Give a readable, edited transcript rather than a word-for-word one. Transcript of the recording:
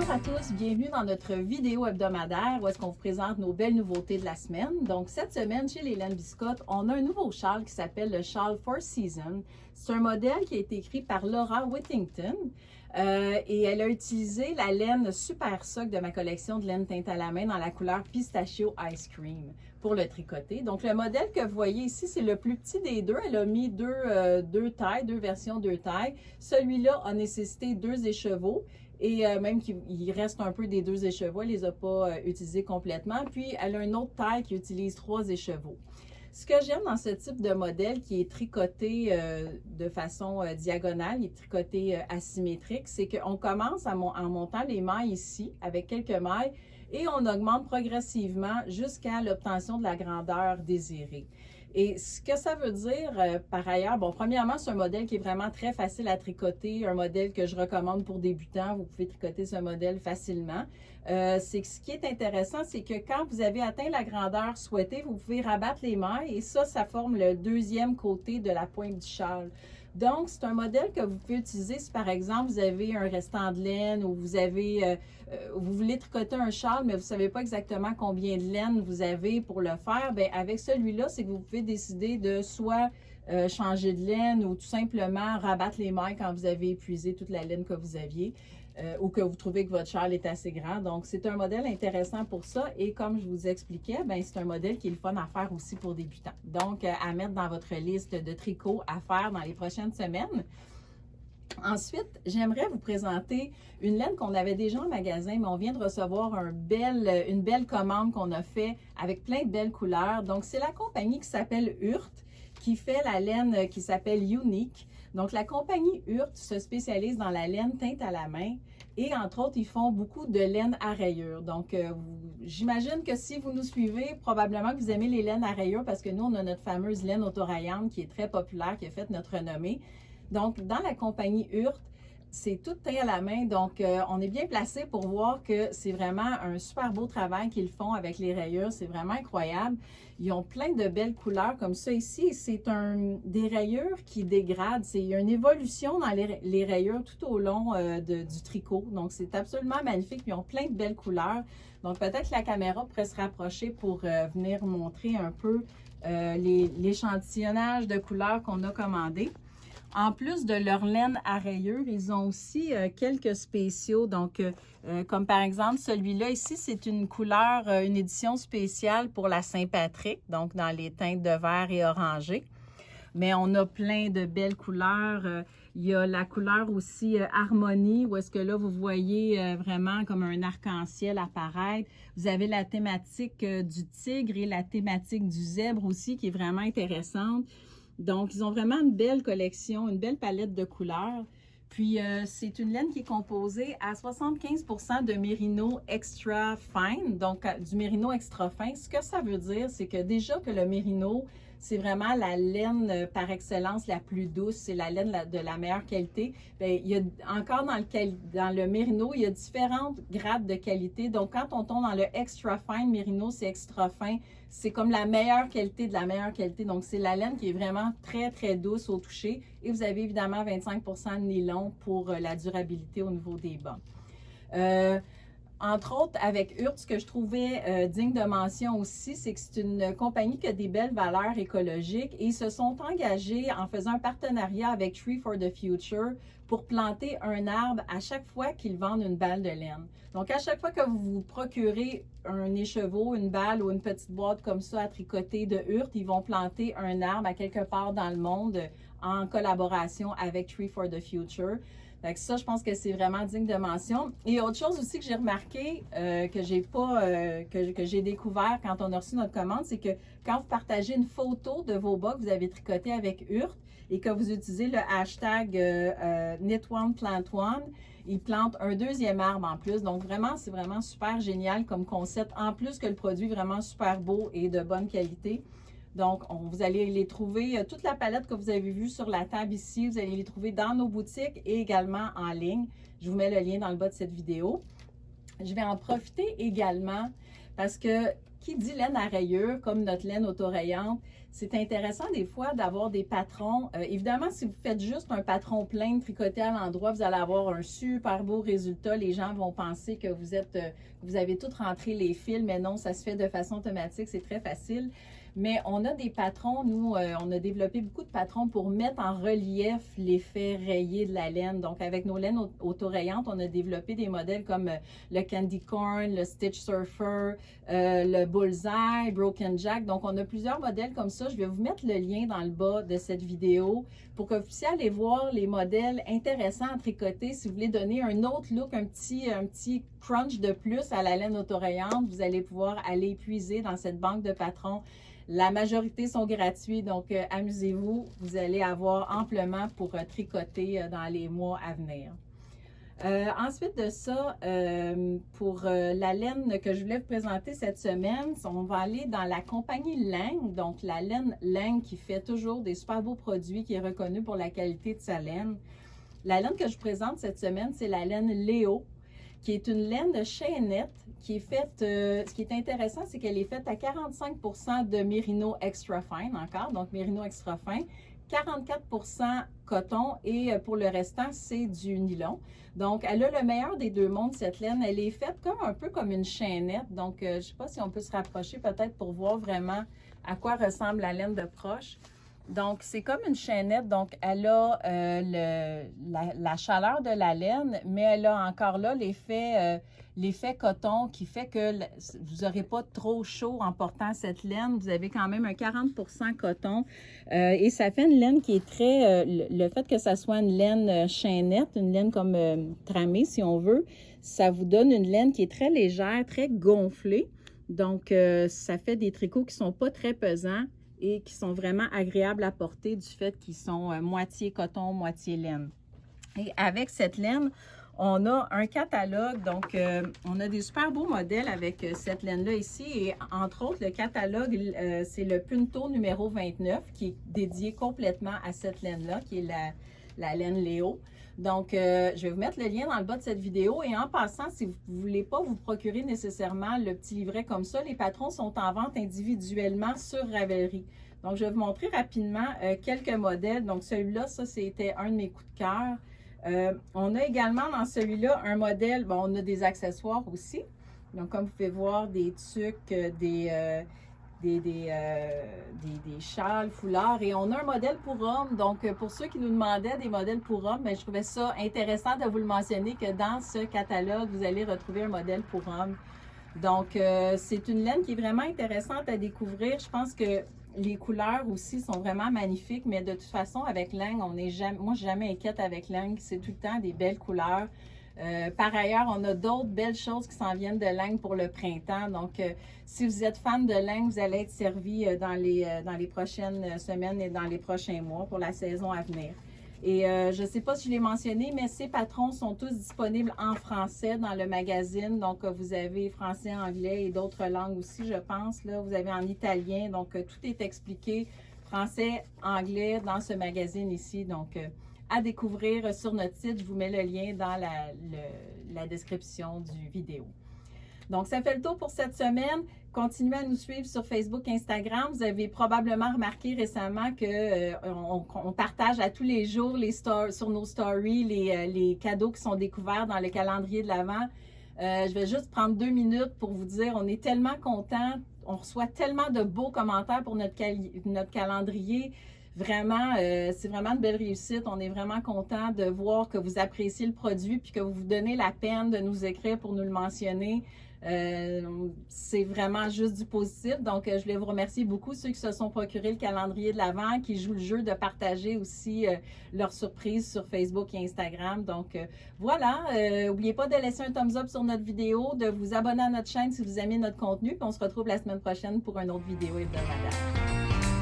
Bonjour à tous, bienvenue dans notre vidéo hebdomadaire où est-ce qu'on vous présente nos belles nouveautés de la semaine. Donc cette semaine, chez les Laine Biscotte, on a un nouveau châle qui s'appelle le châle Four Seasons. C'est un modèle qui a été écrit par Laura Whittington et elle a utilisé la laine Super Sock de ma collection de laine teinte à la main dans la couleur Pistachio Ice Cream pour le tricoter. Donc le modèle que vous voyez ici, c'est le plus petit des deux. Elle a mis deux tailles, deux versions, deux tailles. Celui-là a nécessité 2 écheveaux. Et même qu'il reste un peu des 2 écheveaux, elle ne les a pas utilisés complètement. Puis, elle a une autre taille qui utilise 3 écheveaux. Ce que j'aime dans ce type de modèle qui est tricoté de façon diagonale, il est tricoté asymétrique, c'est qu'on commence en montant les mailles ici avec quelques mailles et on augmente progressivement jusqu'à l'obtention de la grandeur désirée. Et ce que ça veut dire, par ailleurs, bon, premièrement, c'est un modèle qui est vraiment très facile à tricoter, un modèle que je recommande pour débutants. Vous pouvez tricoter ce modèle facilement. C'est que ce qui est intéressant, c'est que quand vous avez atteint la grandeur souhaitée, vous pouvez rabattre les mailles et ça forme le deuxième côté de la pointe du châle. Donc, c'est un modèle que vous pouvez utiliser si, par exemple, vous avez un restant de laine ou vous voulez tricoter un châle, mais vous ne savez pas exactement combien de laine vous avez pour le faire. Bien, avec celui-là, c'est que vous pouvez décider de soit changer de laine ou tout simplement rabattre les mailles quand vous avez épuisé toute la laine que vous aviez ou que vous trouvez que votre châle est assez grand. Donc, c'est un modèle intéressant pour ça. Et comme je vous expliquais, bien, c'est un modèle qui est le fun à faire aussi pour débutants. Donc, à mettre dans votre liste de tricots à faire dans les prochaines semaines. Ensuite, j'aimerais vous présenter une laine qu'on avait déjà en magasin, mais on vient de recevoir une belle commande qu'on a fait avec plein de belles couleurs. Donc, c'est la compagnie qui s'appelle Hurt qui fait la laine qui s'appelle Unique. Donc, la compagnie Hurt se spécialise dans la laine teinte à la main et entre autres, ils font beaucoup de laine à rayures. Donc, j'imagine que si vous nous suivez, probablement que vous aimez les laines à rayures parce que nous, on a notre fameuse laine autoraillante qui est très populaire, qui a fait notre renommée. Donc, dans la compagnie Hurt, c'est tout teint à la main. Donc, on est bien placé pour voir que c'est vraiment un super beau travail qu'ils font avec les rayures. C'est vraiment incroyable. Ils ont plein de belles couleurs comme ça ici. C'est des rayures qui dégradent. Il y a une évolution dans les rayures tout au long du tricot. Donc, c'est absolument magnifique. Ils ont plein de belles couleurs. Donc, peut-être que la caméra pourrait se rapprocher pour venir montrer un peu l'échantillonnage de couleurs qu'on a commandé. En plus de leur laine à rayures, ils ont aussi quelques spéciaux. Donc, comme par exemple celui-là ici, c'est une couleur, une édition spéciale pour la Saint-Patrick, donc dans les teintes de vert et orangé. Mais on a plein de belles couleurs. Il y a la couleur aussi Harmonie, où est-ce que là, vous voyez vraiment comme un arc-en-ciel apparaître. Vous avez la thématique du tigre et la thématique du zèbre aussi, qui est vraiment intéressante. Donc, ils ont vraiment une belle collection, une belle palette de couleurs. Puis, c'est une laine qui est composée à 75% de mérino extra fine, donc du mérino extra fin. Ce que ça veut dire, c'est que déjà que le mérino, c'est vraiment la laine par excellence la plus douce, c'est la laine de la meilleure qualité. Bien, il y a encore dans le mérino, il y a différentes grades de qualité. Donc, quand on tombe dans le extra fine mérino, c'est extra fin. C'est comme la meilleure qualité de la meilleure qualité. Donc, c'est la laine qui est vraiment très, très douce au toucher. Et vous avez évidemment 25% de nylon pour la durabilité au niveau des bas. Entre autres, avec Hurt, ce que je trouvais digne de mention aussi, c'est que c'est une compagnie qui a des belles valeurs écologiques et ils se sont engagés en faisant un partenariat avec Tree for the Future pour planter un arbre à chaque fois qu'ils vendent une balle de laine. Donc, à chaque fois que vous vous procurez un écheveau, une balle ou une petite boîte comme ça à tricoter de Hurt, ils vont planter un arbre à quelque part dans le monde en collaboration avec Tree for the Future. Donc ça, je pense que c'est vraiment digne de mention. Et autre chose aussi que j'ai remarqué, que j'ai découvert quand on a reçu notre commande, c'est que quand vous partagez une photo de vos bas que vous avez tricoté avec Hurt et que vous utilisez le hashtag #KnitOnePlantOne, ils plantent un deuxième arbre en plus. Donc vraiment, c'est vraiment super génial comme concept. En plus que le produit est vraiment super beau et de bonne qualité. Donc, vous allez les trouver, toute la palette que vous avez vue sur la table ici, vous allez les trouver dans nos boutiques et également en ligne. Je vous mets le lien dans le bas de cette vidéo. Je vais en profiter également parce que qui dit laine à rayures, comme notre laine autorayante, c'est intéressant des fois d'avoir des patrons. Évidemment, si vous faites juste un patron plein tricoté à l'endroit, vous allez avoir un super beau résultat. Les gens vont penser que vous avez tout rentré les fils, mais non, ça se fait de façon automatique, c'est très facile. Mais on a des patrons, nous, on a développé beaucoup de patrons pour mettre en relief l'effet rayé de la laine. Donc, avec nos laines autorayantes, on a développé des modèles comme le Candy Corn, le Stitch Surfer, le Bullseye, Broken Jack. Donc, on a plusieurs modèles comme ça. Je vais vous mettre le lien dans le bas de cette vidéo pour que vous puissiez aller voir les modèles intéressants à tricoter. Si vous voulez donner un autre look, un petit crunch de plus à la laine autorayante, vous allez pouvoir aller puiser dans cette banque de patrons. La majorité sont gratuits, donc amusez-vous. Vous allez avoir amplement pour tricoter dans les mois à venir. Ensuite de ça, pour la laine que je voulais vous présenter cette semaine, on va aller dans la compagnie Lang. Donc, la laine Lang qui fait toujours des super beaux produits, qui est reconnue pour la qualité de sa laine. La laine que je présente cette semaine, c'est la laine Léo, qui est une laine de chaînette qui est faite, ce qui est intéressant, c'est qu'elle est faite à 45% de mérino extra fine encore, donc mérino extra fin, 44% coton et pour le restant, c'est du nylon. Donc, elle a le meilleur des deux mondes, cette laine. Elle est faite comme un peu comme une chaînette. Donc, je ne sais pas si on peut se rapprocher peut-être pour voir vraiment à quoi ressemble la laine de proche. Donc, c'est comme une chaînette. Donc, elle a la chaleur de la laine, mais elle a encore là l'effet coton qui fait que vous n'aurez pas trop chaud en portant cette laine. Vous avez quand même un 40% coton. Et ça fait une laine qui est très... le fait que ça soit une laine chaînette, une laine comme tramée, si on veut, ça vous donne une laine qui est très légère, très gonflée. Donc, ça fait des tricots qui ne sont pas très pesants et qui sont vraiment agréables à porter du fait qu'ils sont moitié coton, moitié laine. Et avec cette laine, on a un catalogue, donc on a des super beaux modèles avec cette laine-là ici. Et entre autres, le catalogue, c'est le Punto numéro 29 qui est dédié complètement à cette laine-là, qui est la laine Léo. Donc, je vais vous mettre le lien dans le bas de cette vidéo. Et en passant, si vous ne voulez pas vous procurer nécessairement le petit livret comme ça, les patrons sont en vente individuellement sur Ravelry. Donc, je vais vous montrer rapidement quelques modèles. Donc, celui-là, ça, c'était un de mes coups de cœur. On a également dans celui-là un modèle, bon, on a des accessoires aussi. Donc, comme vous pouvez voir, des tuques, des châles, foulards. Et on a un modèle pour hommes. Donc, pour ceux qui nous demandaient des modèles pour hommes, bien, je trouvais ça intéressant de vous le mentionner que dans ce catalogue, vous allez retrouver un modèle pour hommes. Donc, c'est une laine qui est vraiment intéressante à découvrir. Je pense que les couleurs aussi sont vraiment magnifiques, mais de toute façon, avec Lang, moi, je ne suis jamais inquiète avec Lang. C'est tout le temps des belles couleurs. Par ailleurs, on a d'autres belles choses qui s'en viennent de Lang pour le printemps. Donc, si vous êtes fan de Lang, vous allez être servi dans les prochaines semaines et dans les prochains mois pour la saison à venir. Et je ne sais pas si je l'ai mentionné, mais ces patrons sont tous disponibles en français dans le magazine. Donc, vous avez français, anglais et d'autres langues aussi, je pense. Là, vous avez en italien. Donc, tout est expliqué français, anglais dans ce magazine ici. Donc, à découvrir sur notre site. Je vous mets le lien dans la description du vidéo. Donc, ça fait le tour pour cette semaine. Continuez à nous suivre sur Facebook, Instagram. Vous avez probablement remarqué récemment qu'on partage à tous les jours sur nos stories les cadeaux qui sont découverts dans le calendrier de l'Avent. Je vais juste prendre 2 minutes pour vous dire, on est tellement contents. On reçoit tellement de beaux commentaires pour notre calendrier. Vraiment, c'est vraiment une belle réussite. On est vraiment content de voir que vous appréciez le produit puis que vous vous donnez la peine de nous écrire pour nous le mentionner. C'est vraiment juste du positif. Donc, je voulais vous remercier beaucoup ceux qui se sont procurés le calendrier de l'Avent, qui jouent le jeu de partager aussi leurs surprises sur Facebook et Instagram. Donc, voilà. N'oubliez pas de laisser un thumbs up sur notre vidéo, de vous abonner à notre chaîne si vous aimez notre contenu. Puis on se retrouve la semaine prochaine pour une autre vidéo hebdomadaire.